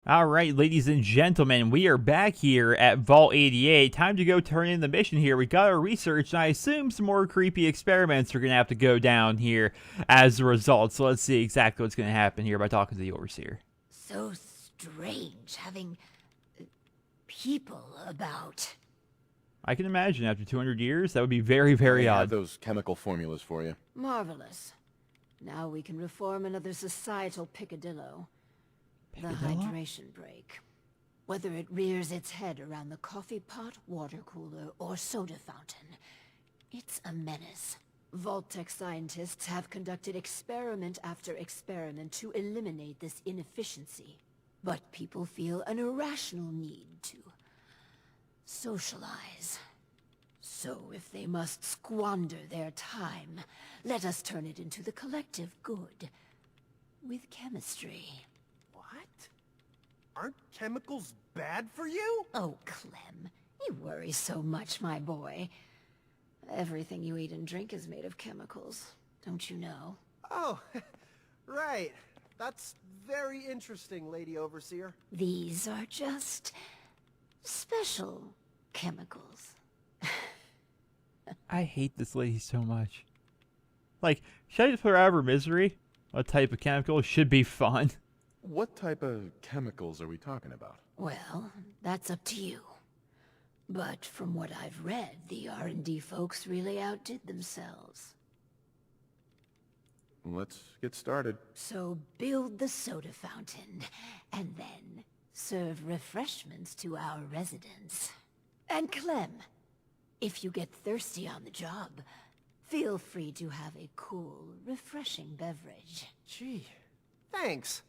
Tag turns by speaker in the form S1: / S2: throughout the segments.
S1: All right, ladies and gentlemen, we are back here at Vault 88. Time to go turn in the mission here. We got our research, and I assume some more creepy experiments are going to have to go down here as a result. So let's see exactly what's going to happen here by talking to the overseer.
S2: So strange having people about.
S1: I can imagine after 200 years, that would be very, very
S3: I have
S1: odd.
S3: those chemical formulas for you.
S2: Marvelous. Now we can reform another societal picadillo. The
S1: Picadillo?
S2: hydration break. Whether it rears its head around the coffee pot, water cooler, or soda fountain, it's a menace. Vault-Tec scientists have conducted experiment after experiment to eliminate this inefficiency. But people feel an irrational need to socialize. So if they must squander their time, let us turn it into the collective good. With chemistry.
S4: What? Aren't chemicals bad for you?
S2: Oh, Clem, you worry so much, my boy. Everything you eat and drink is made of chemicals, don't you know?
S4: Oh, right. That's very interesting, Lady Overseer.
S2: These are just special chemicals.
S1: I hate this lady so much. Like, should I just put her out of her misery? What type of chemical should be fun?
S3: What type of chemicals are we talking about?
S2: Well, that's up to you. But from what I've read, the R&D folks really outdid themselves.
S3: Let's get started.
S2: So build the soda fountain, and then serve refreshments to our residents. And Clem, if you get thirsty on the job, feel free to have a cool, refreshing beverage.
S4: Gee, thanks.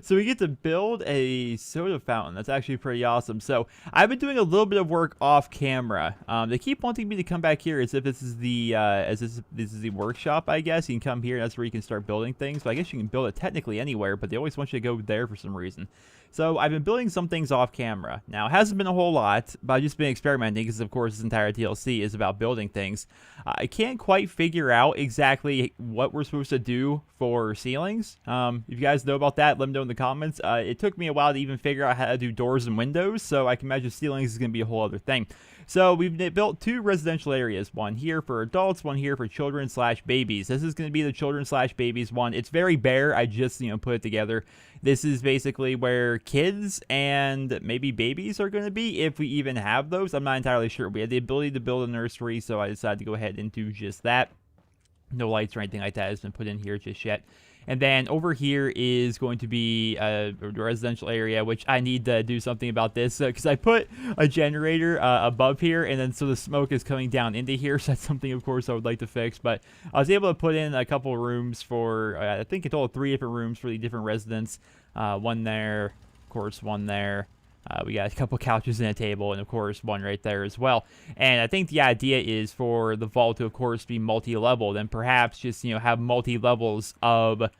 S1: So we get to build a soda fountain. That's actually pretty awesome. So I've been doing a little bit of work off camera. They keep wanting me to come back here as if this is the this is the workshop. I guess you can come here. That's where you can start building things. But I guess you can build it technically anywhere. But they always want you to go there for some reason. So I've been building some things off camera. Now, it hasn't been a whole lot, but I've just been experimenting because, of course, this entire DLC is about building things. I can't quite figure out exactly what we're supposed to do for ceilings. If you guys know about that, let me know in the comments. It took me a while to even figure out how to do doors and windows, so I can imagine ceilings is going to be a whole other thing. So we've built two residential areas, one here for adults, one here for children / babies. This is going to be the children / babies one. It's very bare. I just, put it together. This is basically where kids and maybe babies are going to be, if we even have those. I'm not entirely sure. We had the ability to build a nursery, so I decided to go ahead and do just that. No lights or anything like that has been put in here just yet. And then over here is going to be a residential area, which I need to do something about this because I put a generator above here, and then so the smoke is coming down into here. So that's something, of course, I would like to fix. But I was able to put in a couple of rooms for, I think a total of 3 different rooms for the different residents. One there, of course, one there. We got a couple couches and a table, and of course one right there as well. And I think the idea is for the vault to, of course, be multi-level. Then perhaps just have multi-levels of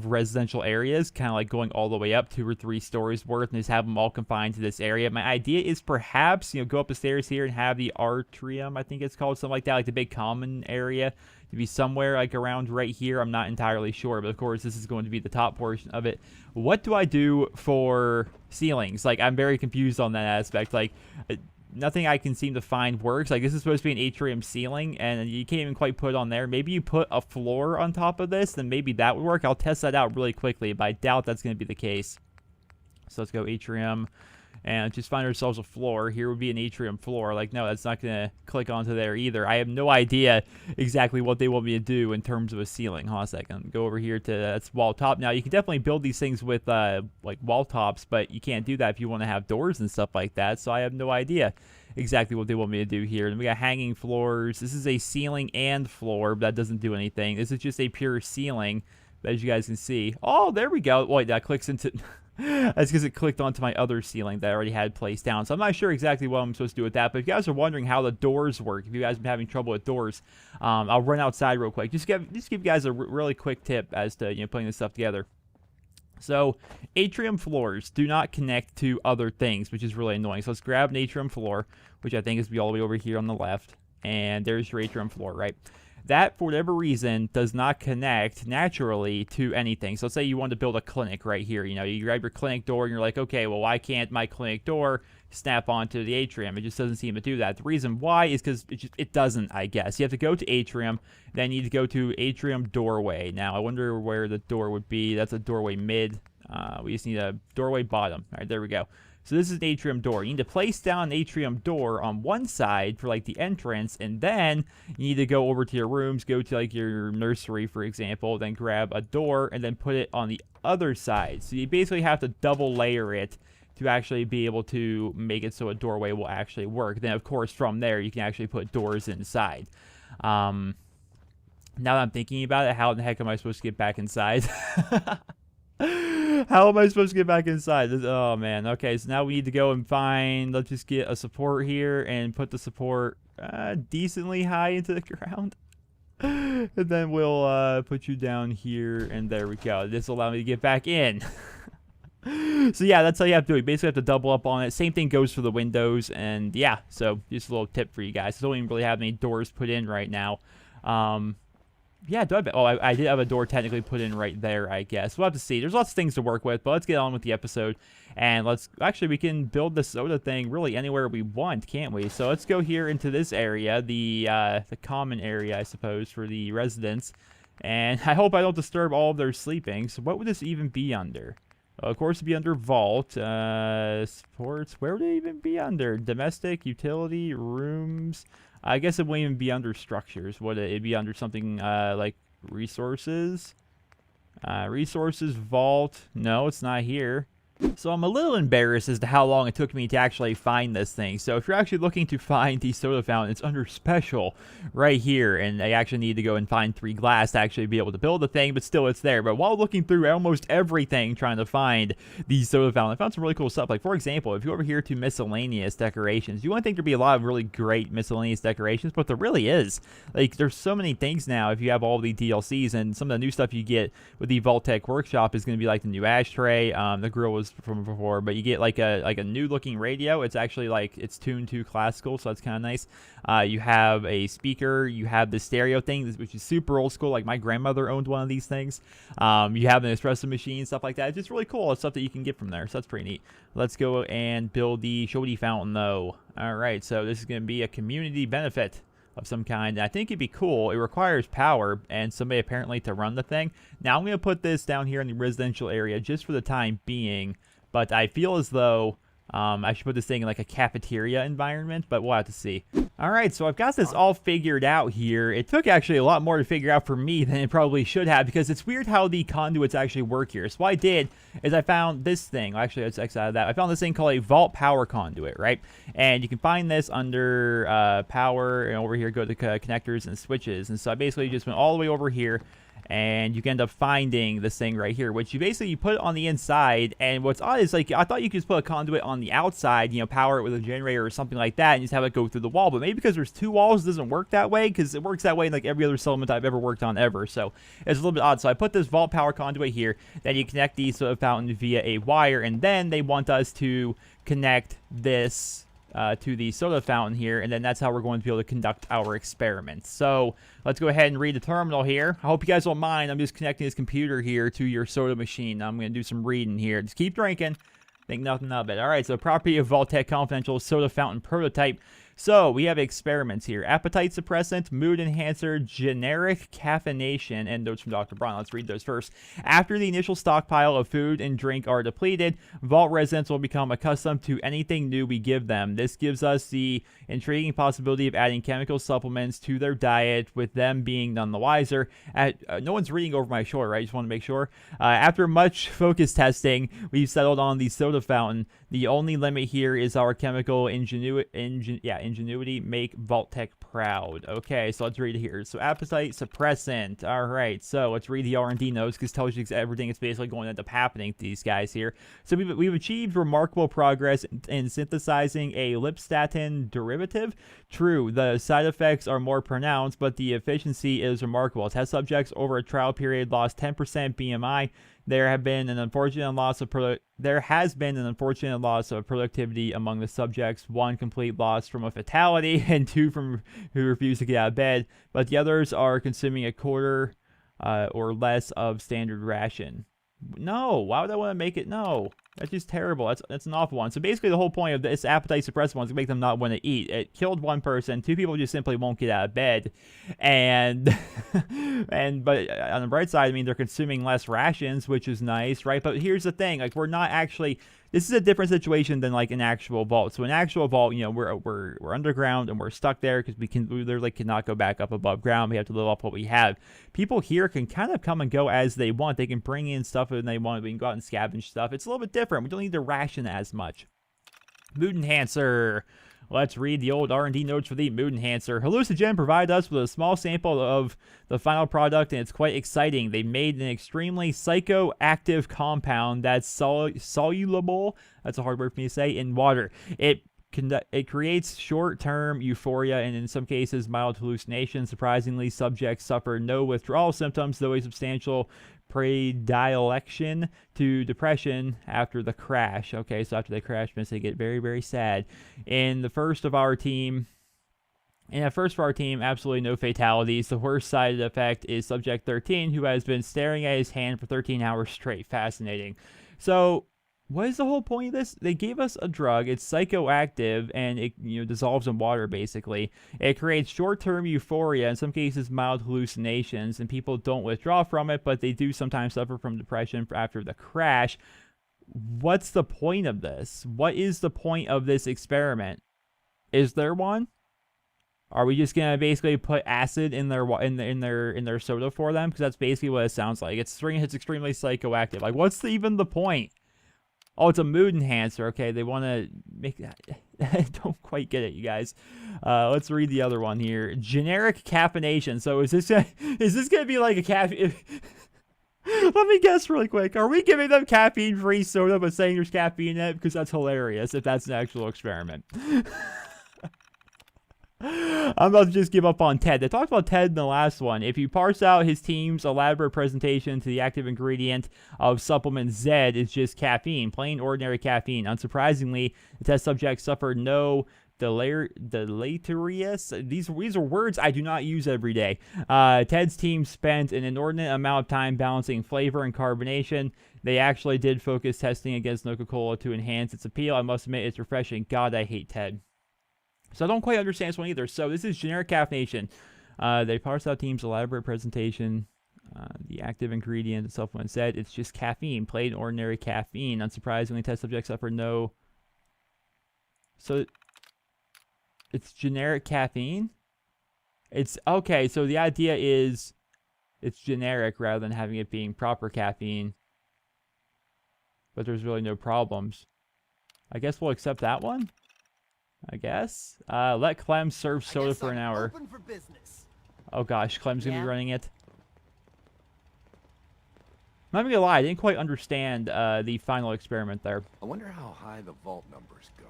S1: residential areas, kind of like going all the way up 2 or 3 stories worth, and just have them all confined to this area. My idea is perhaps go up the stairs here and have the atrium, I think it's called, something like that, like the big common area, to be somewhere like around right here. I'm not entirely sure, but of course this is going to be the top portion of it. What do I do for ceilings? Like, I'm very confused on that aspect. Like, nothing I can seem to find works. Like, this is supposed to be an atrium ceiling, and you can't even quite put it on there. Maybe you put a floor on top of this, then maybe that would work. I'll test that out really quickly, but I doubt that's going to be the case. So let's go atrium, and just find ourselves a floor. Here would be an atrium floor. Like, no, that's not going to click onto there either. I have no idea exactly what they want me to do in terms of a ceiling. Hold on a second. Go over here to, that's wall top. Now, you can definitely build these things with, like, wall tops, but you can't do that if you want to have doors and stuff like that, so I have no idea exactly what they want me to do here. And we got hanging floors. This is a ceiling and floor, but that doesn't do anything. This is just a pure ceiling, as you guys can see. Oh, there we go. Wait, that clicks into... That's because it clicked onto my other ceiling that I already had placed down. So I'm not sure exactly what I'm supposed to do with that. But if you guys are wondering how the doors work, if you guys have been having trouble with doors, I'll run outside real quick. Just give you guys a really quick tip as to putting this stuff together. So atrium floors do not connect to other things, which is really annoying. So let's grab an atrium floor, which I think is all the way over here on the left. And there's your atrium floor, right? that for whatever reason does not connect naturally to anything. So let's say you want to build a clinic right here. You know, you grab your clinic door and you're like, okay, well, why can't my clinic door snap onto the atrium? It just doesn't seem to do that. The reason why is because it doesn't, I guess. You have to go to atrium, then you need to go to atrium doorway. Now, I wonder where the door would be. That's a doorway mid. We just need a doorway bottom. All right, there we go. So this is an atrium door. You need to place down an atrium door on one side for like the entrance, and then you need to go over to your rooms, go to like your nursery, for example, then grab a door and then put it on the other side. So you basically have to double layer it to actually be able to make it so a doorway will actually work. Then, of course, from there, you can actually put doors inside. Now that I'm thinking about it, how in the heck am I supposed to get back inside? How am I supposed to get back inside? Oh, man. Okay, so now we need to go and find... Let's just get a support here and put the support decently high into the ground. And then we'll put you down here, and there we go. This will allow me to get back in. So, yeah, that's how you have to do it. You basically have to double up on it. Same thing goes for the windows, and, yeah. So, just a little tip for you guys. I don't even really have any doors put in right now. Yeah, do I did have a door technically put in right there, I guess. We'll have to see. There's lots of things to work with, but let's get on with the episode. And actually, we can build the soda thing really anywhere we want, can't we? So let's go here into this area, the common area, I suppose, for the residents. And I hope I don't disturb all of their sleeping. So what would this even be under? Of course, it'd be under Vault. Sports, where would it even be under? Domestic, utility, rooms... I guess it wouldn't even be under structures, would it? It'd be under something like resources. Resources, vault. No, it's not here. So I'm a little embarrassed as to how long it took me to actually find this thing. So if you're actually looking to find the soda fountain, it's under special right here. And I actually need to go and find 3 glass to actually be able to build the thing, but still it's there. But while looking through almost everything trying to find the soda fountain, I found some really cool stuff. Like, for example, if you go over here to miscellaneous decorations, you want to think there'd be a lot of really great miscellaneous decorations, but there really is. Like, there's so many things now if you have all the DLCs, and some of the new stuff you get with the Vault-Tec Workshop is going to be like the new ashtray. The grill was from before, but you get like a new looking radio. It's actually like it's tuned to classical, so that's kind of nice. You have a speaker, you have the stereo thing, which is super old school. Like my grandmother owned one of these things. You have an espresso machine, stuff like that. It's just really cool. It's stuff that you can get from there, so that's pretty neat. Let's go and build the soda fountain though. All right, so this is going to be a community benefit of some kind. And I think it'd be cool. It requires power and somebody apparently to run the thing. Now I'm going to put this down here in the residential area just for the time being. But I feel as though I should put this thing in like a cafeteria environment, but we'll have to see. All right, so I've got this all figured out here. It took actually a lot more to figure out for me than it probably should have, because it's weird how the conduits actually work here. So what I did is I found this thing. Actually, let's X out of that. I found this thing called a Vault Power Conduit, right? And you can find this under power, and over here go to connectors and switches. And so I basically just went all the way over here, and you can end up finding this thing right here, which you put it on the inside. And what's odd is, like, I thought you could just put a conduit on the outside, you know, power it with a generator or something like that, and just have it go through the wall. But maybe because there's 2 walls, it doesn't work that way, because it works that way in like every other settlement I've ever worked on ever. So it's a little bit odd. So I put this Vault Power Conduit here. Then you connect the soda fountain via a wire, and then they want us to connect this to the soda fountain here, and then that's how we're going to be able to conduct our experiments. So let's go ahead and read the terminal here. I hope you guys don't mind. I'm just connecting this computer here to your soda machine. I'm going to do some reading here. Just keep drinking. Think nothing of it. All right, so property of Vault-Tec Confidential Soda Fountain Prototype. So we have experiments here. Appetite suppressant, mood enhancer, generic caffeination, and notes from Dr. Braun. Let's read those first. After the initial stockpile of food and drink are depleted, Vault residents will become accustomed to anything new we give them. This gives us the intriguing possibility of adding chemical supplements to their diet, with them being none the wiser. No one's reading over my shoulder, right? I just want to make sure. After much focus testing, we've settled on the soda fountain. The only limit here is our chemical ingenuity make Vault-Tec proud. Okay, so let's read it here. So appetite suppressant. All right, so let's read the R&D notes, because it tells you everything that's basically going to end up happening to these guys here. So we've achieved remarkable progress in synthesizing a lipstatin derivative. True, the side effects are more pronounced, but the efficiency is remarkable. Test subjects over a trial period lost 10% BMI, there has been an unfortunate loss of productivity among the subjects. 1 complete loss from a fatality, and 2 from who refused to get out of bed. But the others are consuming a quarter or less of standard ration. No, why would I want to make it? No, that's just terrible. That's an awful one. So basically, the whole point of this appetite suppressant one is to make them not want to eat. It killed 1 person. 2 people just simply won't get out of bed, and but on the bright side, I mean, they're consuming less rations, which is nice, right? But here's the thing: like, we're not actually. This is a different situation than like an actual vault. So an actual vault, you know, we're underground and we're stuck there because we literally cannot go back up above ground. We have to live off what we have. People here can kind of come and go as they want. They can bring in stuff when they want. We can go out and scavenge stuff. It's a little bit different. We don't need to ration as much. Mood enhancer. Let's read the old R&D notes for the mood enhancer. Hallucinogen provided us with a small sample of the final product, and it's quite exciting. They made an extremely psychoactive compound that's soluble, that's a hard word for me to say, in water. It creates short-term euphoria and, in some cases, mild hallucinations. Surprisingly, subjects suffer no withdrawal symptoms, though a substantial predilection to depression after the crash. Okay, so after they crash, they get very, very sad. In the first of our team, absolutely no fatalities. The worst side effect is Subject 13, who has been staring at his hand for 13 hours straight. Fascinating. So, what is the whole point of this? They gave us a drug. It's psychoactive, and it dissolves in water, basically. It creates short-term euphoria, in some cases mild hallucinations, and people don't withdraw from it, but they do sometimes suffer from depression after the crash. What's the point of this? What is the point of this experiment? Is there one? Are we just gonna basically put acid in their soda for them? Because that's basically what it sounds like. It's extremely psychoactive. Like, what's even the point? Oh, it's a mood enhancer. Okay, they want to make that. I don't quite get it, you guys. Let's read the other one here. Generic caffeination. So is this gonna be like a caffeine? Let me guess really quick. Are we giving them caffeine-free soda but saying there's caffeine in it? Because that's hilarious if that's an actual experiment. I'm about to just give up on Ted. They talked about Ted in the last one. If you parse out his team's elaborate presentation to the active ingredient of supplement Z, it's just caffeine, plain ordinary caffeine. Unsurprisingly, the test subjects suffered no deleterious. These are words I do not use every day. Ted's team spent an inordinate amount of time balancing flavor and carbonation. They actually did focus testing against Coca-Cola to enhance its appeal. I must admit, it's refreshing. God, I hate Ted. So I don't quite understand this one either. So this is generic caffeination. They parsed out team's elaborate presentation. The active ingredient of supplement said it's just caffeine, plain ordinary caffeine. Unsurprisingly, test subjects suffered no. So it's generic caffeine. It's okay. So the idea is it's generic rather than having it being proper caffeine. But there's really no problems. I guess we'll accept that one. I guess. Let Clem serve soda for an hour.
S4: Open for business.
S1: Oh gosh, Clem's gonna be running it. I'm not even gonna lie, I didn't quite understand the final experiment there.
S3: I wonder how high the vault numbers go.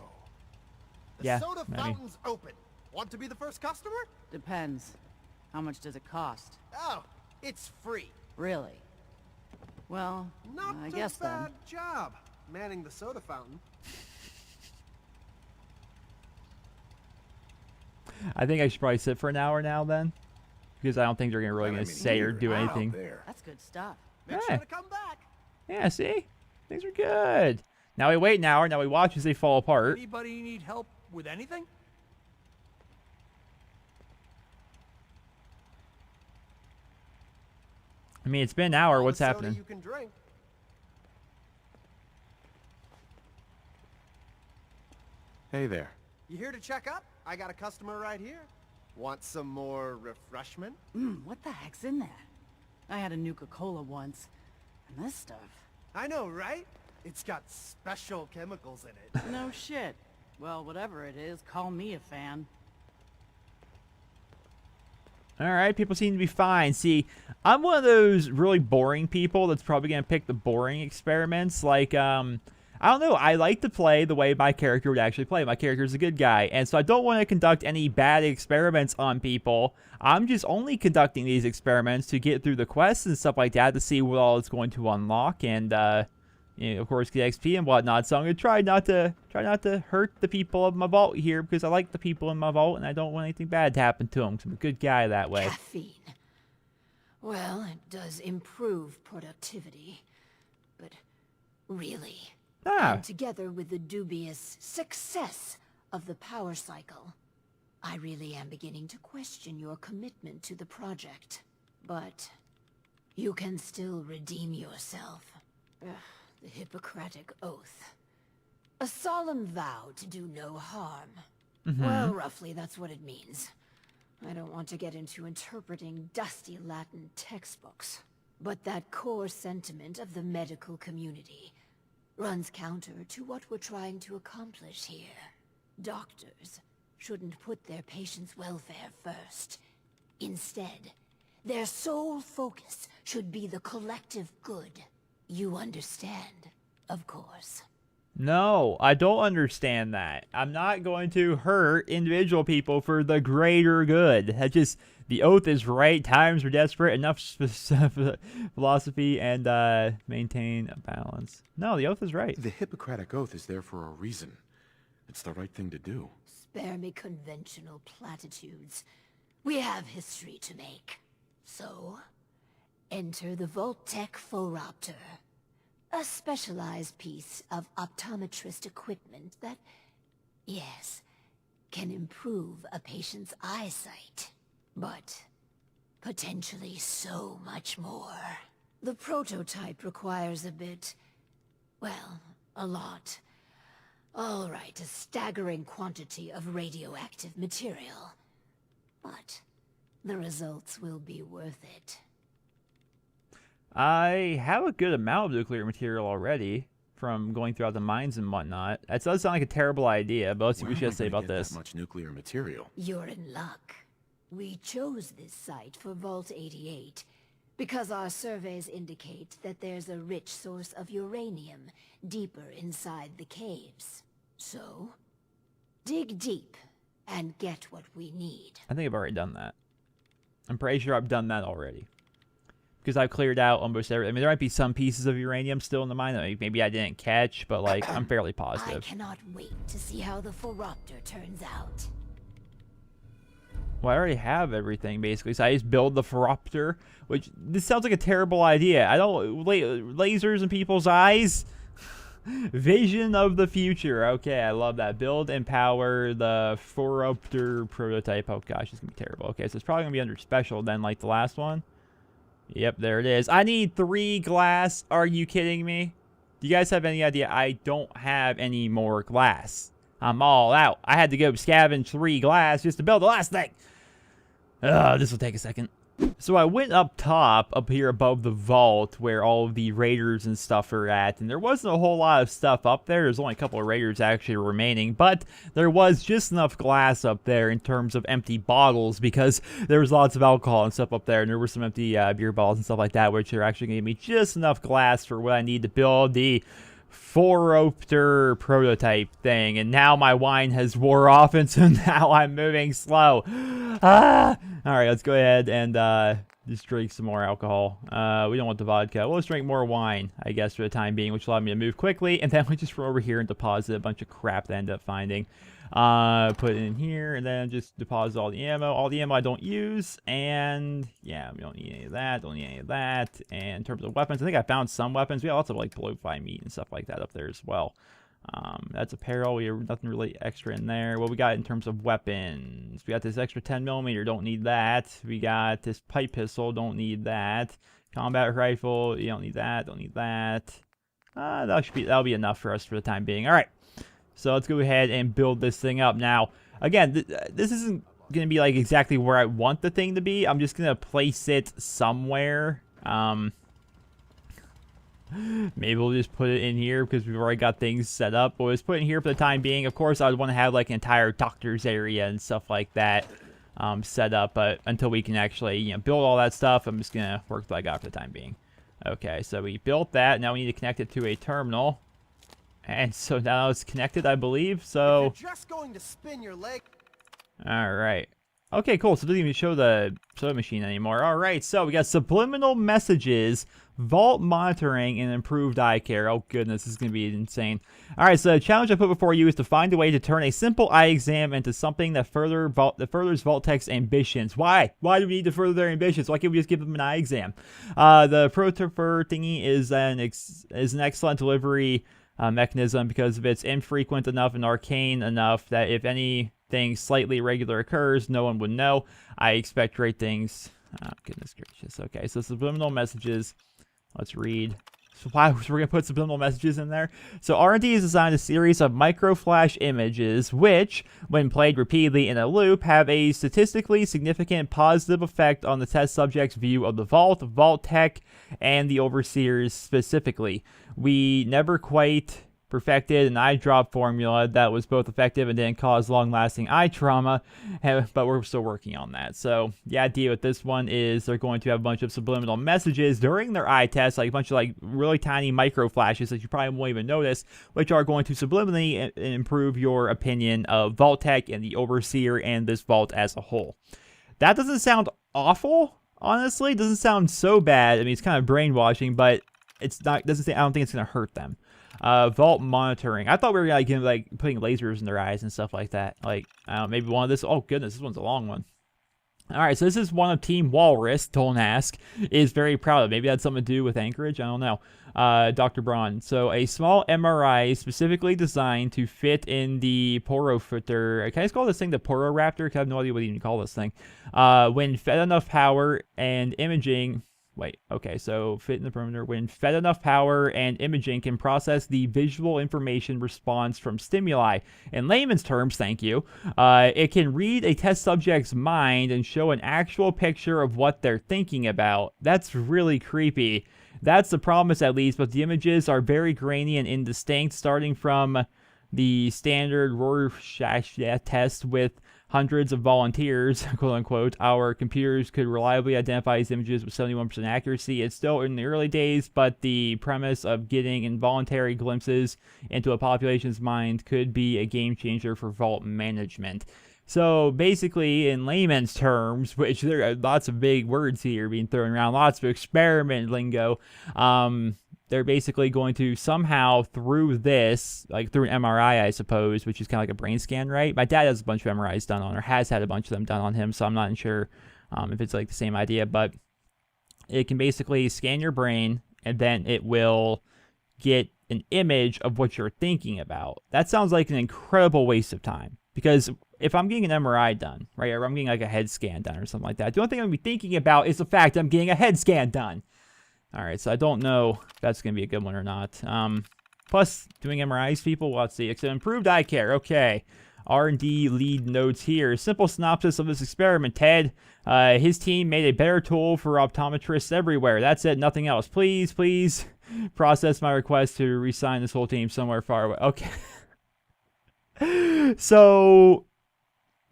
S4: The soda fountain's open. Want to be the first customer?
S5: Depends. How much does it cost?
S4: Oh, it's free.
S5: Really? Well,
S4: Not
S5: I
S4: a
S5: guess
S4: bad
S5: then.
S4: job manning the soda fountain.
S1: I think I should probably sit for an hour now then. Because I don't think they're really going to say or do anything.
S5: That's good stuff.
S4: Make sure to come back.
S1: Yeah, see? Things are good. Now we wait an hour. Now we watch as they fall apart.
S6: Anybody need help with anything?
S1: I mean, it's been an hour.
S4: All
S1: What's
S4: the soda
S1: happening?
S4: You can drink.
S3: Hey there.
S4: You here to check up? I got a customer right here. Want some more refreshment?
S5: What the heck's in that? I had a Nuka-Cola once. And this stuff.
S4: I know, right? It's got special chemicals in it.
S5: No shit. Well, whatever it is, call me a fan.
S1: Alright, people seem to be fine. See, I'm one of those really boring people that's probably going to pick the boring experiments. Like, I don't know. I like to play the way my character would actually play. My character is a good guy, and so I don't want to conduct any bad experiments on people. I'm just only conducting these experiments to get through the quests and stuff like that to see what all it's going to unlock, and you know, of course, get XP and whatnot. So I'm gonna try not to hurt the people of my vault here, because I like the people in my vault, and I don't want anything bad to happen to them. 'Cause I'm a good guy that way.
S2: Caffeine. Well, it does improve productivity, but really, and together with the dubious success of the power cycle, I really am beginning to question your commitment to the project. But you can still redeem yourself. The Hippocratic Oath. A solemn vow to do no harm. Well, roughly that's what it means. I don't want to get into interpreting dusty Latin textbooks, but that core sentiment of the medical community runs counter to what we're trying to accomplish here. Doctors shouldn't put their patients' welfare first. Instead, their sole focus should be the collective good. You understand, of course.
S1: No, I don't understand that. I'm not going to hurt individual people for the greater good. That just, the oath is right. Times are desperate. Enough philosophy and maintain a balance. No, the oath is right.
S3: The Hippocratic Oath is there for a reason. It's the right thing to do.
S2: Spare me conventional platitudes. We have history to make. So, enter the Vault-Tec Workshop. A specialized piece of optometrist equipment that, yes, can improve a patient's eyesight. But potentially so much more. The prototype requires a bit, well, a lot. All right, a staggering quantity of radioactive material. But the results will be worth it.
S1: I have a good amount of nuclear material already from going throughout the mines and whatnot. That does sound like a terrible idea, but let's see what she has to say about this.
S3: That much nuclear material.
S2: You're in luck. We chose this site for Vault 88 because our surveys indicate that there's a rich source of uranium deeper inside the caves. So, dig deep and get what we need.
S1: I think I've already done that. I'm pretty sure I've done that already. Because I've cleared out almost everything. I mean, there might be some pieces of uranium still in the mine that maybe I didn't catch, but, like, I'm fairly positive.
S2: I cannot wait to see how the Phoropter turns out.
S1: Well, I already have everything, basically, so I just build the Phoropter, which, this sounds like a terrible idea. I don't, lasers in people's eyes? Vision of the future. Okay, I love that. Build and power the Phoropter prototype. Oh, gosh, it's going to be terrible. Okay, so it's probably going to be under special then, like the last one. Yep, there it is. I need 3 glass. Are you kidding me? Do you guys have any idea? I don't have any more glass. I'm all out. I had to go scavenge 3 glass just to build the last thing. This will take a second. So I went up top, up here above the vault, where all of the raiders and stuff are at, and there wasn't a whole lot of stuff up there. There's only a couple of raiders actually remaining, but there was just enough glass up there in terms of empty bottles, because there was lots of alcohol and stuff up there, and there were some empty beer bottles and stuff like that, which are actually going to give me just enough glass for what I need to build the Phoropter prototype thing. And now my wine has wore off, and so now I'm moving slow. Alright, let's go ahead and just drink some more alcohol. We don't want the vodka. Well, let's drink more wine, I guess, for the time being, which will allow me to move quickly. And then we just run over here and deposit a bunch of crap that I ended up finding. Put it in here, and then just deposit all the ammo. All the ammo I don't use, and yeah, we don't need any of that, don't need any of that. And in terms of weapons, I think I found some weapons. We got lots of, like, blowfly meat and stuff like that up there as well. That's apparel. We have nothing really extra in there. What we got in terms of weapons? We got this extra 10mm, don't need that. We got this pipe pistol, don't need that. Combat rifle, you don't need that, don't need that. That'll be enough for us for the time being. All right. So let's go ahead and build this thing up. Now, again, this isn't going to be like exactly where I want the thing to be. I'm just going to place it somewhere. Maybe we'll just put it in here because we've already got things set up. But let's put it in here for the time being. Of course, I would want to have like an entire doctor's area and stuff like that set up. But until we can actually, you know, build all that stuff, I'm just going to work with what I got for the time being. Okay, so we built that. Now we need to connect it to a terminal. And so now it's connected, I believe. So,
S4: If you're just going to spin your leg.
S1: all right. Okay, cool. So it doesn't even show the soda machine anymore. All right, so we got subliminal messages, vault monitoring, and improved eye care. Oh, goodness, this is going to be insane. All right, so the challenge I put before you is to find a way to turn a simple eye exam into something that furthers Vault-Tec's ambitions. Why? Why do we need to further their ambitions? Why can't we just give them an eye exam? The Protopher thingy is an excellent delivery mechanism because of it's infrequent enough and arcane enough that if anything slightly irregular occurs, no one would know. I expect great things. Oh, goodness gracious. Okay, so subliminal messages. Let's read. So why we're going to put subliminal messages in there? So R&D has designed a series of microflash images which, when played repeatedly in a loop, have a statistically significant positive effect on the test subject's view of the Vault, Vault-Tec, and the Overseers specifically. We never quite perfected an eye drop formula that was both effective and didn't cause long-lasting eye trauma, but we're still working on that. So the idea with this one is they're going to have a bunch of subliminal messages during their eye test, like a bunch of like really tiny micro flashes that you probably won't even notice, which are going to subliminally improve your opinion of Vault-Tec and the Overseer and this vault as a whole. That doesn't sound awful, honestly. It doesn't sound so bad. I mean, it's kind of brainwashing, but it's not. I don't think it's going to hurt them. Vault monitoring. I thought we were like putting lasers in their eyes and stuff like that. Like, I don't know, maybe one of this. Oh goodness, this one's a long one. All right, so this is one of Team Walrus. Don't ask. Is very proud of. Maybe that had something to do with Anchorage. I don't know. Dr. Braun. So a small MRI specifically designed to fit in the Porofooter. Can I just call this thing the Pororaptor? Because I have no idea what you even call this thing. When fed enough power and imaging. Wait, okay, so fit in the perimeter. When fed enough power and imaging can process the visual information response from stimuli. In layman's terms, thank you, it can read a test subject's mind and show an actual picture of what they're thinking about. That's really creepy. That's the promise, at least, but the images are very grainy and indistinct, starting from the standard Rorschach test with hundreds of volunteers, quote unquote. Our computers could reliably identify these images with 71% accuracy. It's still in the early days, but the premise of getting involuntary glimpses into a population's mind could be a game changer for vault management. So basically, in layman's terms, which there are lots of big words here being thrown around, lots of experiment lingo, they're basically going to somehow, through this, like through an MRI, I suppose, which is kind of like a brain scan, right? My dad has a bunch of MRIs done on, or has had a bunch of them done on him, so I'm not sure if it's like the same idea, but it can basically scan your brain, and then it will get an image of what you're thinking about. That sounds like an incredible waste of time, because if I'm getting an MRI done, right, or I'm getting like a head scan done or something like that, the only thing I'm going to be thinking about is the fact I'm getting a head scan done. All right, so I don't know if that's going to be a good one or not. Plus, doing MRIs, people, well, let's see. It's improved eye care. Okay. R&D lead notes here. Simple synopsis of this experiment, Ted. His team made a better tool for optometrists everywhere. That's it, nothing else. Please, please process my request to reassign this whole team somewhere far away. Okay. So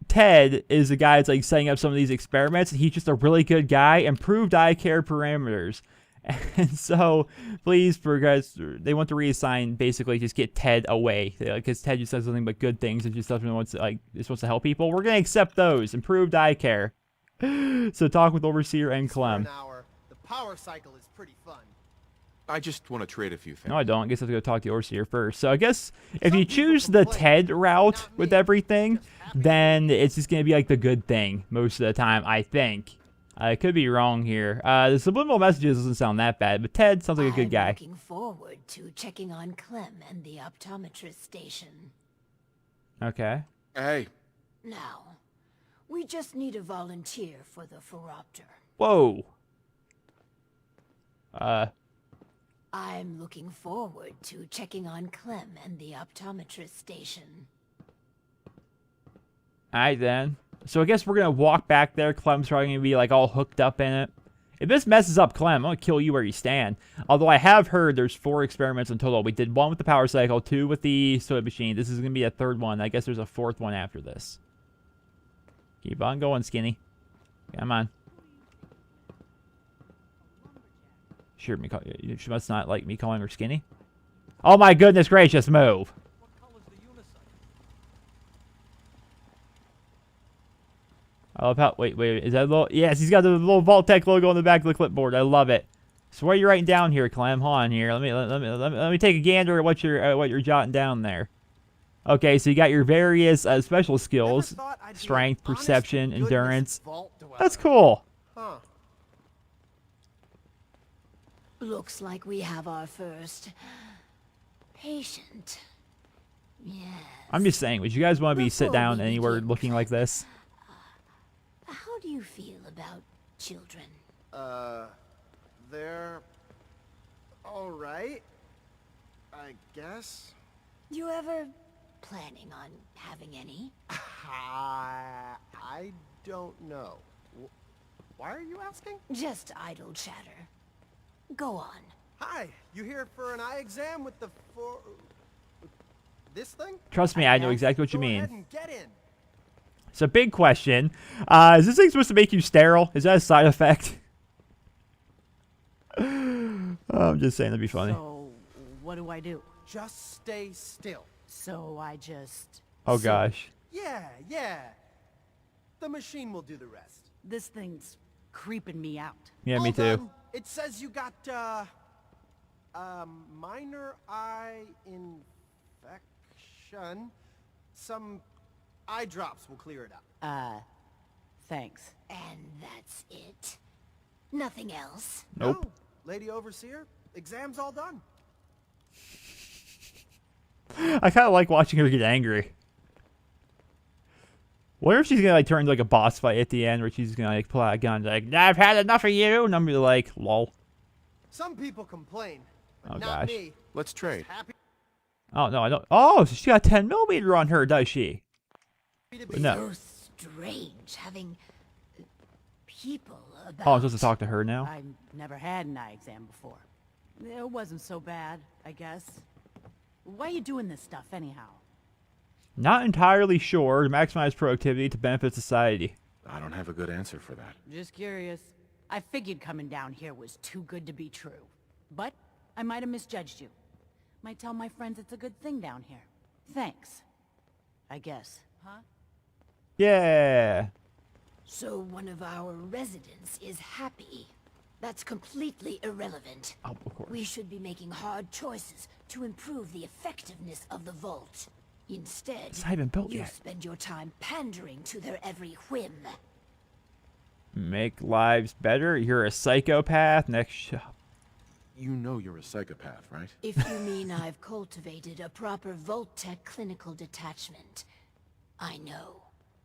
S1: Ted is the guy that's like setting up some of these experiments, and he's just a really good guy. Improved eye care parameters. And so, please, for guys, they want to reassign, basically, just get Ted away. Because Ted just says nothing but good things and just doesn't want to, like, is supposed to help people. We're going to accept those. Improved eye care. So, talk with Overseer and Clem.
S4: The power cycle is pretty fun.
S3: I just want to trade a few things.
S1: No, I don't. I guess I have to go talk to the Overseer first. So, I guess if you choose the Ted route with everything, then it's just going to be, like, the good thing most of the time, I think. I could be wrong here. The subliminal messages doesn't sound that bad, but Ted sounds like a good guy.
S2: I'm looking forward to checking on Clem and the optometrist station.
S1: Okay.
S3: Hey.
S2: Now, we just need a volunteer for the Phoropter.
S1: Whoa.
S2: I'm looking forward to checking on Clem and the optometrist station.
S1: Alright then. So I guess we're going to walk back there. Clem's probably going to be like all hooked up in it. If this messes up Clem, I'm going to kill you where you stand. Although I have heard there's 4 experiments in total. We did 1 with the power cycle, 2 with the soda machine. This is going to be a 3rd one. I guess there's a 4th one after this. Keep on going, Skinny. Come on. Sure, she must not like me calling her Skinny. Oh my goodness gracious, move.
S6: What color's the unicycle?
S1: I love how, wait, is that a little, yes, he's got the little Vault-Tec logo on the back of the clipboard. I love it. So what are you writing down here, Clem? Hold on here. Let me take a gander at what you're jotting down there. Okay, so you got your various special skills:
S4: Never thought I'd be an
S1: strength,
S4: honest
S1: perception,
S4: to goodness
S1: endurance.
S4: vault dweller.
S1: That's cool.
S4: Huh.
S2: Looks like we have our first patient. Yes.
S1: I'm just saying, would you guys want to be sit
S2: Before
S1: down
S2: we
S1: anywhere
S2: begin,
S1: looking like this?
S2: How do you feel about children?
S4: They're all right, I guess.
S2: You ever planning on having any?
S4: I don't know. Why are you asking?
S2: Just idle chatter. Go on.
S4: Hi, you here for an eye exam with the this thing?
S1: Trust me, I know exactly what you
S4: Go
S1: mean.
S4: ahead and get in.
S1: It's a big question. Is this thing supposed to make you sterile? Is that a side effect? I'm just saying that'd be funny.
S5: So, what do I do?
S4: Just stay still.
S5: So I just...
S1: Oh gosh.
S4: Yeah. The machine will do the rest.
S5: This thing's creeping me out.
S1: Yeah, me
S4: All
S1: too.
S4: done. It says you got minor eye infection. Some eye drops will clear it up.
S5: Thanks.
S2: And that's it? Nothing else?
S1: Nope.
S4: No, Lady Overseer, exam's all done.
S1: I kind of like watching her get angry. Wonder if she's gonna like turn into like a boss fight at the end, where she's gonna like pull out a gun, like I've had enough of you, and I'm gonna be like, lol.
S4: Some people complain, but
S1: Oh,
S4: not
S1: gosh.
S4: me.
S3: Let's trade.
S4: Happy
S1: Oh no, I don't. Oh, so she got 10mm on her, does she?
S4: to be
S1: No.
S2: So strange having people about.
S1: Oh, I'm supposed to talk to her now.
S5: I never had an eye exam before. It wasn't so bad, I guess. Why are you doing this stuff anyhow?
S1: Not entirely sure. To maximize productivity to benefit society.
S3: I don't have a good answer for that.
S5: Just curious. I figured coming down here was too good to be true. But I might have misjudged you. Might tell my friends it's a good thing down here. Thanks. I guess. Huh?
S1: Yeah.
S2: So one of our residents is happy. That's completely irrelevant.
S1: Oh, of course.
S2: We should be making hard choices to improve the effectiveness of the vault. Instead,
S1: It's not even built
S2: you
S1: yet.
S2: spend your time pandering to their every whim.
S1: Make lives better. You're a psychopath. Next shop.
S3: You know you're a psychopath, right?
S2: If you mean I've cultivated a proper Vault-Tec clinical detachment, I know.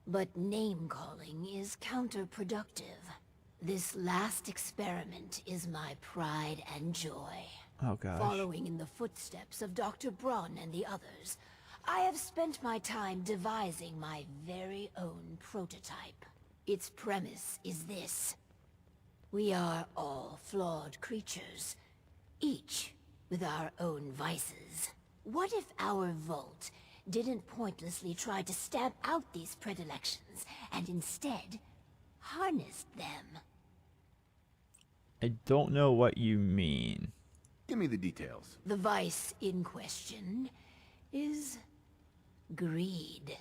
S2: But name-calling is counterproductive. This last experiment is my pride and joy.
S1: Oh gosh.
S2: Following in the footsteps of Dr. Braun and the others, I have spent my time devising my very own prototype. Its premise is this. We are all flawed creatures, each with our own vices. What if our vault didn't pointlessly try to stamp out these predilections, and instead harnessed them?
S1: I don't know what you mean.
S3: Give me the details.
S2: The vice in question is greed.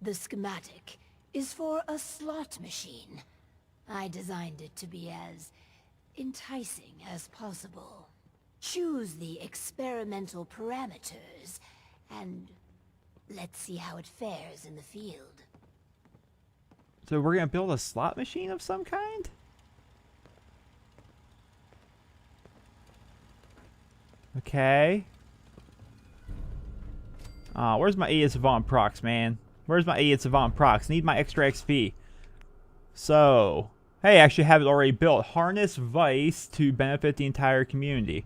S2: The schematic is for a slot machine. I designed it to be as enticing as possible. Choose the experimental parameters, and let's see how it fares in the field.
S1: So we're gonna build a slot machine of some kind? Okay. Where's my idiot savant procs, man? Where's my idiot savant procs? Need my extra XP. So, hey, I actually have it already built. Harness Vice to benefit the entire community.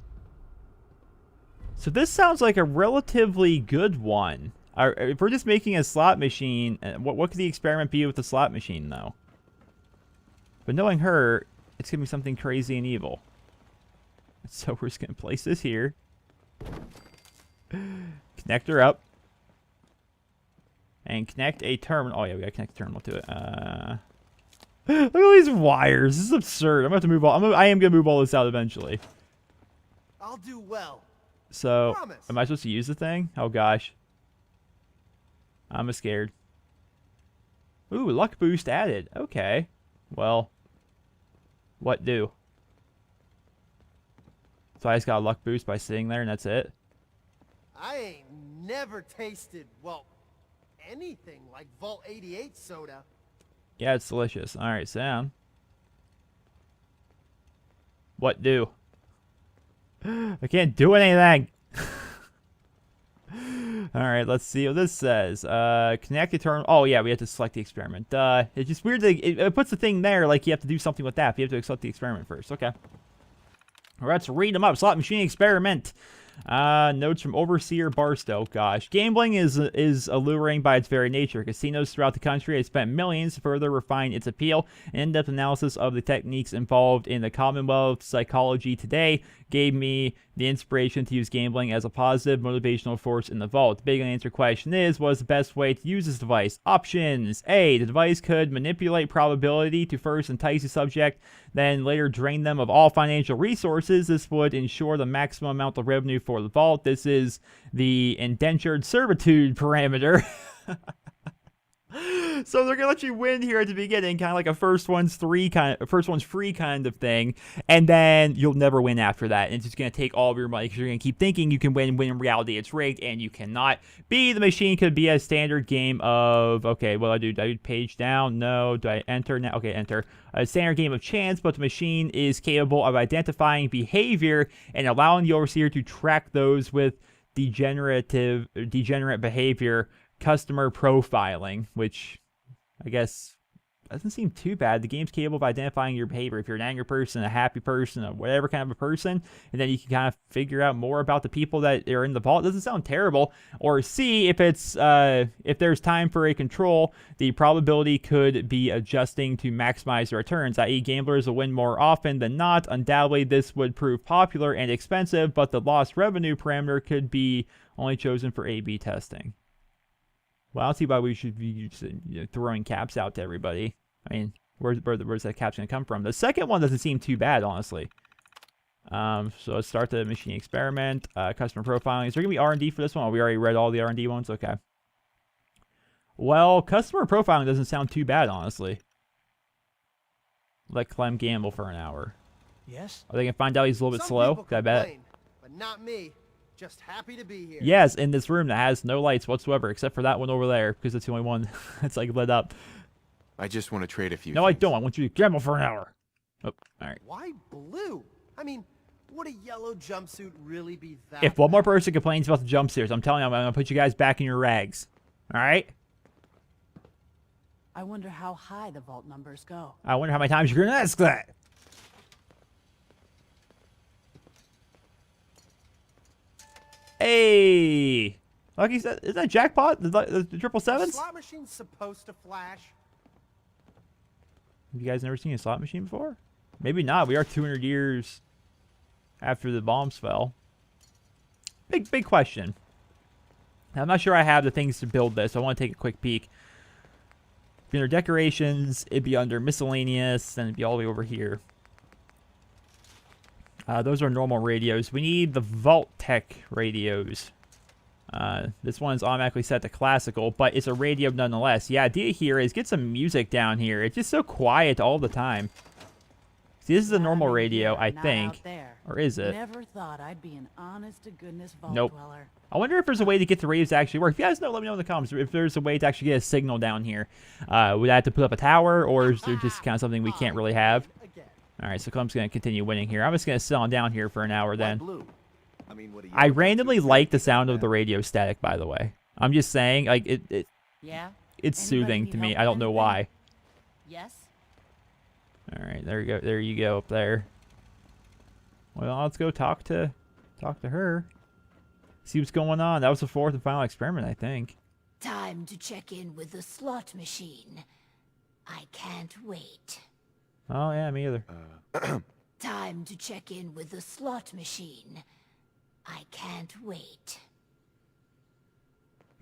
S1: So this sounds like a relatively good one. If we're just making a slot machine, what could the experiment be with the slot machine, though? But knowing her, it's going to be something crazy and evil. So we're just going to place this here. Connect her up. And connect a terminal. Oh, yeah, we got to connect the terminal to it. Look at all these wires. This is absurd. I'm going to have to move all. I am going to move all this out eventually.
S4: I'll do well.
S1: So,
S4: Promise.
S1: am I supposed to use the thing? Oh, gosh. I'm scared. Ooh, luck boost added. Okay. Well, what do? So I just got a luck boost by sitting there and that's it?
S4: I ain't never tasted, well, anything like Vault 88 soda.
S1: Yeah, it's delicious. Alright, Sam. What do? I can't do anything! Alright, let's see what this says. Connect the terminal. Oh, yeah, we have to select the experiment. It's just weird that it puts the thing there like you have to do something with that. But you have to select the experiment first. Okay. Let's read them up. Slot machine experiment. Notes from Overseer Barstow. Gosh. Gambling is alluring by its very nature. Casinos throughout the country have spent millions to further refine its appeal. An in-depth analysis of the techniques involved in the Commonwealth psychology today gave me the inspiration to use gambling as a positive motivational force in the vault. The big unanswered question is, what is the best way to use this device? Options. A. The device could manipulate probability to first entice the subject, then later drain them of all financial resources. This would ensure the maximum amount of revenue for the vault. This is the indentured servitude parameter. So they're gonna let you win here at the beginning, kind of like a first one's free kind of thing, and then you'll never win after that. And it's just gonna take all of your money because you're gonna keep thinking you can win when in reality it's rigged and you cannot. B, the machine could be a standard game of, okay, what do I do? Do I do page down? No. Do I enter now? Okay, enter. A standard game of chance, but the machine is capable of identifying behavior and allowing the overseer to track those with degenerate behavior. Customer profiling, which I guess doesn't seem too bad. The game's capable of identifying your behavior. If you're an angry person, a happy person, or whatever kind of a person, and then you can kind of figure out more about the people that are in the vault. It doesn't sound terrible. Or C, if it's if there's time for a control, the probability could be adjusting to maximize the returns, i.e. gamblers will win more often than not. Undoubtedly, this would prove popular and expensive, but the lost revenue parameter could be only chosen for A/B testing. Well, I don't see why we should be throwing caps out to everybody. I mean, where's that caps going to come from? The second one doesn't seem too bad, honestly. So let's start the machine experiment. Customer profiling. Is there going to be R&D for this one? Oh, we already read all the R&D ones? Okay. Well, customer profiling doesn't sound too bad, honestly. Let Clem gamble for an hour.
S6: Yes?
S1: Are they going to find out he's a little bit
S4: Some
S1: slow?
S4: people
S1: I bet.
S4: complain, but not me. Just happy to be here.
S1: Yes, in this room that has no lights whatsoever, except for that one over there, because it's the only one that's like lit up.
S3: I just want to trade a few
S1: No, I
S3: things.
S1: don't. I want you to gamble for an hour. Oh, all right.
S4: Why blue? I mean, would a yellow jumpsuit really be that
S1: If one more
S4: bad?
S1: person complains about the jumpsuits, I'm telling you, I'm going to put you guys back in your rags. All right?
S5: I wonder how high the vault numbers go.
S1: I wonder how many times you're going to ask that. Hey! Lucky, is that jackpot? The triple
S4: Are
S1: sevens?
S4: slot machines supposed to flash?
S1: Have you guys never seen a slot machine before? Maybe not. We are 200 years after the bombs fell. Big question. Now, I'm not sure I have the things to build this. I want to take a quick peek. It'd be under decorations. It'd be under miscellaneous. Then it'd be all the way over here. Those are normal radios. We need the Vault-Tec radios. This one's automatically set to classical, but it's a radio nonetheless. The idea here is get some music down here. It's just so quiet all the time. See, this is a normal radio, I think. Or is it?
S5: Never thought I'd be an honest-to-goodness vault
S1: Nope.
S5: dweller.
S1: I wonder if there's a way to get the radios to actually work. If you guys know, let me know in the comments. If there's a way to actually get a signal down here. Would I have to put up a tower, or is there just kind of something we can't really have?
S4: Again.
S1: All right, so Clem's going to continue winning here. I'm just going to sit on down here for an hour
S4: Why
S1: then.
S4: blue? I mean, would a
S1: I
S4: yellow
S1: randomly
S4: jumpsuit
S1: like the
S4: really
S1: sound
S4: be
S1: of the
S4: that
S1: radio static, by the way. I'm just saying, like,
S5: Yeah?
S1: it's
S5: Anybody
S1: soothing
S5: need
S1: to me.
S5: help
S1: I
S5: with
S1: don't know
S5: anything?
S1: why.
S5: Yes?
S1: All right, there you go. There you go up there. Well, let's go talk to her. See what's going on. That was the fourth and final experiment, I think.
S2: Time to check in with the slot machine. I can't wait.
S1: Oh yeah, me either.
S2: Time to check in with the slot machine. I can't wait.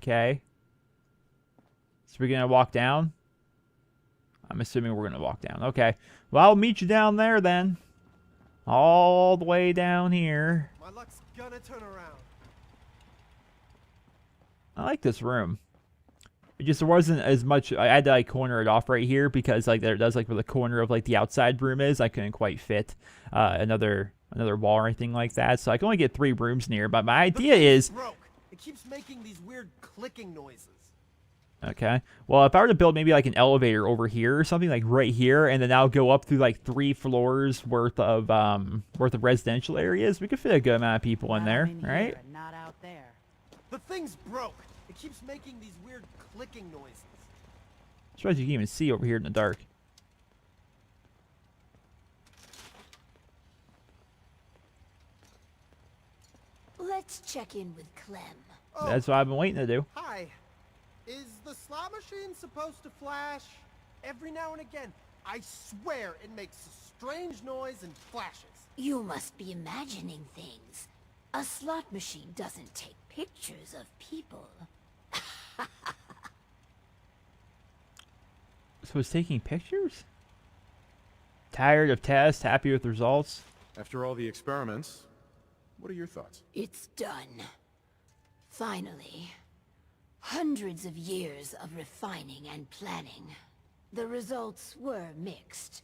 S1: Okay. So we're gonna walk down. I'm assuming we're gonna walk down. Okay. Well, I'll meet you down there then. All the way down here.
S4: My luck's gonna turn around.
S1: I like this room. It just wasn't as much. I had to like corner it off right here because like there does like where the corner of like the outside room is. I couldn't quite fit another wall or anything like that. So I can only get 3 rooms near. But my idea is
S4: Broke. It keeps making these weird clicking noises.
S1: okay. Well, if I were to build maybe like an elevator over here or something like right here, and then I'll go up through like 3 floors worth of residential areas, we could fit a good amount of people in there, right?
S5: Here, not out there.
S4: The thing's broke. It keeps making these weird clicking noises.
S1: I'm surprised you can even see over here in the dark.
S2: Let's check in with Clem.
S4: Oh,
S1: That's what I've been waiting to do.
S4: hi. Is the slot machine supposed to flash? Every now and again, I swear it makes a strange noise and flashes.
S2: You must be imagining things. A slot machine doesn't take pictures of people.
S1: So it's taking pictures? Tired of tests, happy with results?
S3: After all the experiments, what are your thoughts?
S2: It's done. Finally. Hundreds of years of refining and planning. The results were mixed.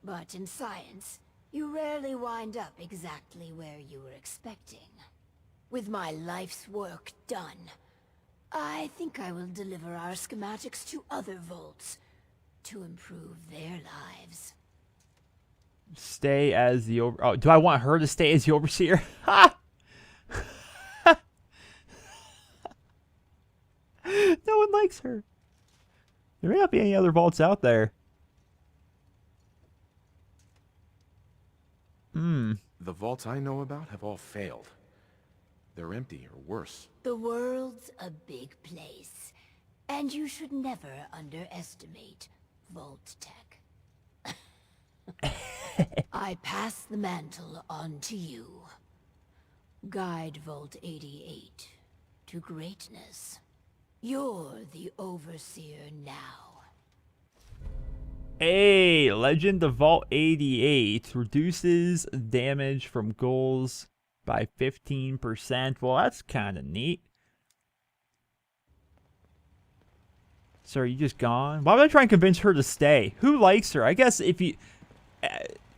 S2: But in science, you rarely wind up exactly where you were expecting. With my life's work done, I think I will deliver our schematics to other vaults to improve their lives.
S1: Stay as the over... Oh, do I want her to stay as the overseer? Ha! No one likes her. There may not be any other vaults out there.
S3: The vaults I know about have all failed. They're empty or worse.
S2: The world's a big place, and you should never underestimate Vault-Tec. I pass the mantle on to you. Guide Vault 88 to greatness. You're the overseer now.
S1: Hey, Legend of Vault 88 reduces damage from ghouls by 15%. Well, that's kind of neat. So are you just gone? Why would I try and convince her to stay? Who likes her? I guess if you...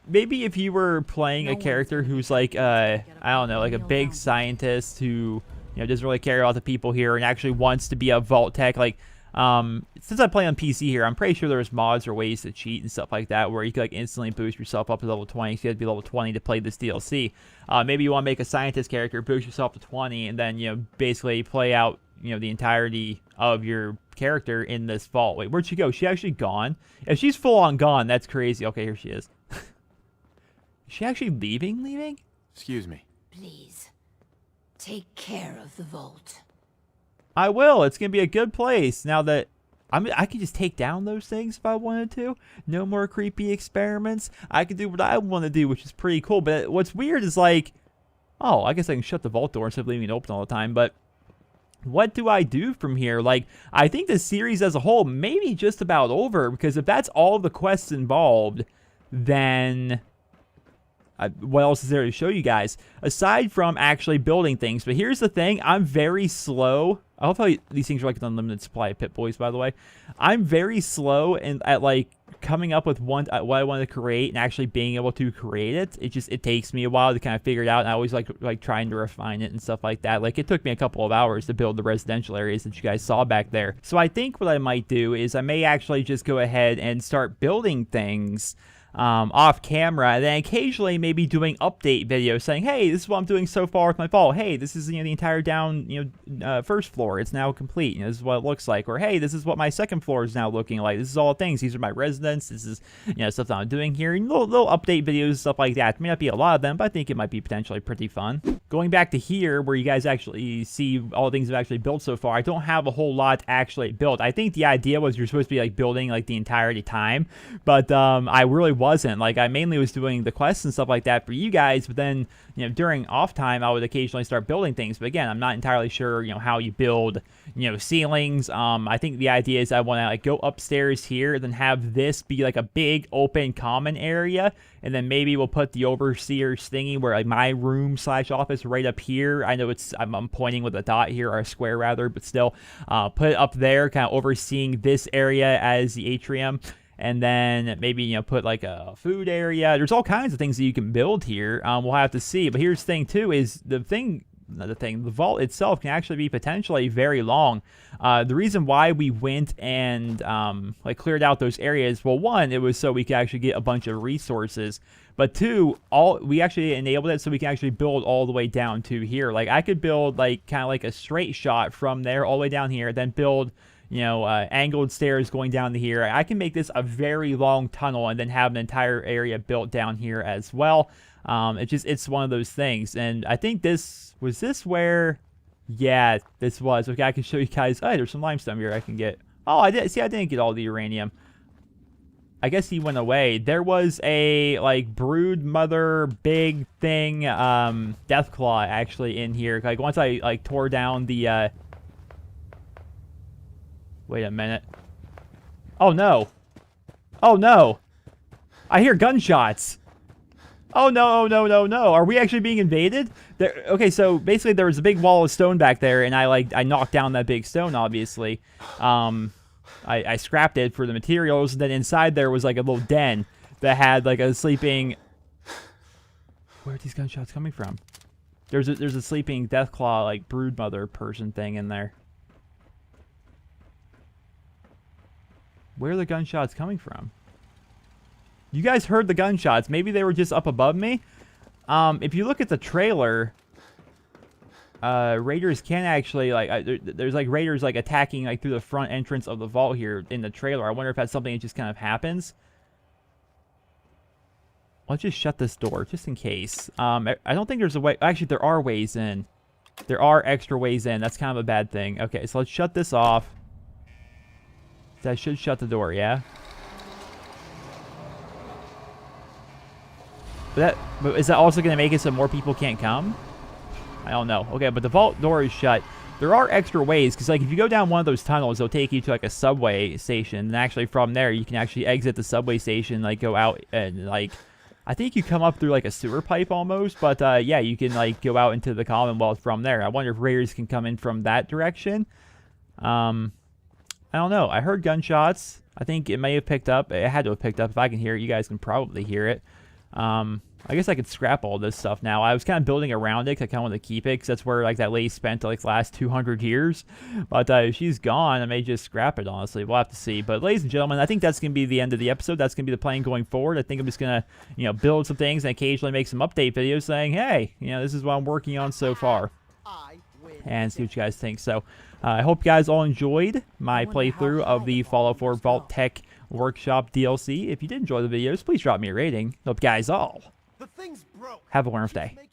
S1: maybe if you were playing a character who's like, I don't know, like a big scientist who, you know, doesn't really care about the people here and actually wants to be a Vault-Tec, like, since I play on PC here, I'm pretty sure there's mods or ways to cheat and stuff like that where you can like instantly boost yourself up to level 20. So you have to be level 20 to play this DLC. Maybe you want to make a scientist character, boost yourself to 20, and then, you know, basically play out, you know, the entirety of your character in this vault. Wait, where'd she go? Is she actually gone? If she's full on gone, that's crazy. Okay, here she is. Is she actually leaving?
S3: Excuse me.
S2: Please, take care of the vault.
S1: I will. It's going to be a good place now that I can just take down those things if I wanted to. No more creepy experiments. I can do what I want to do, which is pretty cool. But what's weird is like, oh, I guess I can shut the vault door instead of leaving it open all the time. But what do I do from here? Like, I think the series as a whole may be just about over, because if that's all the quests involved, then what else is there to show you guys aside from actually building things? But here's the thing, I'm very slow. I love how these things are like an unlimited supply of Pit Boys, by the way. I'm very slow at like coming up with what I want to create and actually being able to create it. It takes me a while to kind of figure it out, and I always like trying to refine it and stuff like that. Like, it took me a couple of hours to build the residential areas that you guys saw back there. So I think what I might do is I may actually just go ahead and start building things off camera, and then occasionally maybe doing update videos saying, hey, this is what I'm doing so far with my vault. Hey, this is, you know, the entire down, you know, first floor. It's now complete. You know, this is what it looks like. Or, hey, this is what my second floor is now looking like. This is all things. These are my residents. This is, you know, stuff that I'm doing here. And little update videos, stuff like that. It may not be a lot of them, but I think it might be potentially pretty fun. Going back to here, where you guys actually see all the things I've actually built so far, I don't have a whole lot actually built. I think the idea was you're supposed to be like building like the entirety time, but I really wasn't. Like, I mainly was doing the quests and stuff like that for you guys, but then, you know, during off time, I would occasionally start building things. But again, I'm not entirely sure, you know, how you build, you know, ceilings. I think the idea is I want to, like, go upstairs here, then have this be, like, a big open common area, and then maybe we'll put the overseer's thingy where, like, my room / office right up here. I know I'm pointing with a dot here, or a square rather, but still, put it up there, kind of overseeing this area as the atrium. And then maybe, you know, put like a food area. There's all kinds of things that you can build here. We'll have to see. But here's the thing too, is the vault itself can actually be potentially very long. The reason why we went and like cleared out those areas, well, one, it was so we could actually get a bunch of resources. But two, we actually enabled it so we can actually build all the way down to here. Like, I could build like kind of like a straight shot from there all the way down here, then build, you know, angled stairs going down to here. I can make this a very long tunnel and then have an entire area built down here as well. It's one of those things. And I think was this where, yeah, this was. Okay, I can show you guys. Oh, there's some limestone here I can get. Oh, I didn't get all the uranium. I guess he went away. There was a, like, brood mother big thing, Deathclaw actually in here. Like, once I, like, tore down the, wait a minute. Oh, no. Oh, no. I hear gunshots. Oh, no, no, no, no. Are we actually being invaded? Okay, so basically there was a big wall of stone back there, and I knocked down that big stone, obviously. I scrapped it for the materials, and then inside there was like a little den that had like a sleeping... Where are these gunshots coming from? There's a sleeping Deathclaw, like, broodmother person thing in there. Where are the gunshots coming from? You guys heard the gunshots. Maybe they were just up above me. If you look at the trailer, raiders can actually, like, there's like raiders like attacking like through the front entrance of the vault here in the trailer. I wonder if that's something that just kind of happens. Let's just shut this door just in case. I don't think there's a way. Actually, there are ways in. There are extra ways in. That's kind of a bad thing. Okay, so let's shut this off. That should shut the door, yeah? But is that also going to make it so more people can't come? I don't know. Okay, but the vault door is shut. There are extra ways, because, like, if you go down one of those tunnels, they'll take you to, like, a subway station. And actually, from there, you can actually exit the subway station, like, go out and, like... I think you come up through, like, a sewer pipe almost. But, yeah, you can, like, go out into the Commonwealth from there. I wonder if raiders can come in from that direction. I don't know. I heard gunshots. I think it may have picked up. It had to have picked up. If I can hear it, you guys can probably hear it. I guess I could scrap all this stuff now. I was kind of building around it because I kind of wanted to keep it because that's where, like, that lady spent, like, the last 200 years. But if she's gone, I may just scrap it, honestly. We'll have to see. But, ladies and gentlemen, I think that's going to be the end of the episode. That's going to be the plan going forward. I think I'm just going to, you know, build some things and occasionally make some update videos saying, hey, you know, this is what I'm working on so far. And see what you guys think. So, I hope you guys all enjoyed my playthrough of the Fallout 4 Vault-Tec Workshop DLC. If you did enjoy the videos, please drop me a rating. Hope you guys all have a wonderful day.